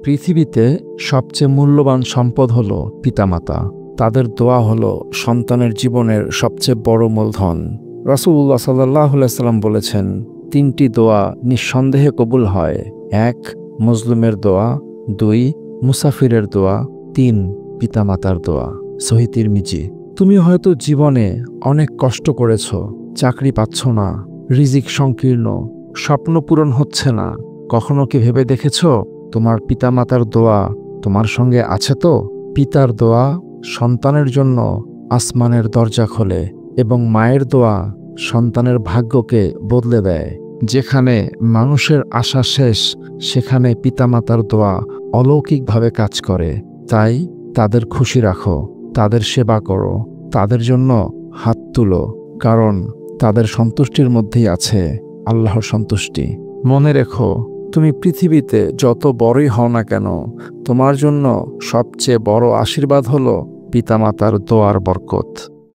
পৃথিবীতে সবচেয়ে মূল্যবান সম্পদ হলো পিতামাতা। তাদের দোয়া হলো সন্তানের জীবনের সবচেয়ে বড় মূলধন। রাসূলুল্লাহ সাল্লাল্লাহু আলাইহি সাল্লাম বলেছেন, 3টি দোয়া নিঃসন্দেহে কবুল হয়। 1. মজলুমের দোয়া, 2. মুসাফিরের দোয়া, 3. পিতামাতার দোয়া। সহিহ তিরমিজি। তুমি হয়তো জীবনে অনেক কষ্ট করেছ, চাকরি পাচ্ছ না, রিজিক সংকীর্ণ, স্বপ্ন পূরণ হচ্ছে না। কখনো কি ভেবে দেখেছ তোমার পিতামাতার দোয়া তোমার সঙ্গে আছে তো? পিতার দোয়া সন্তানের জন্য আসমানের দরজা খোলে এবং মায়ের দোয়া সন্তানের ভাগ্যকে বদলে দেয়। যেখানে মানুষের আশা শেষ, সেখানে পিতামাতার দোয়া অলৌকিকভাবে কাজ করে। তাই তাদের খুশি রাখো, তাদের সেবা করো, তাদের জন্য হাত তুলো, কারণ তাদের সন্তুষ্টির মধ্যেই আছে আল্লাহর সন্তুষ্টি। মনে রেখো, তুমি পৃথিবীতে যত বড়ই হও না কেন, তোমার জন্য সবচেয়ে বড় আশীর্বাদ হলো পিতামাতার দোয়ার বরকত।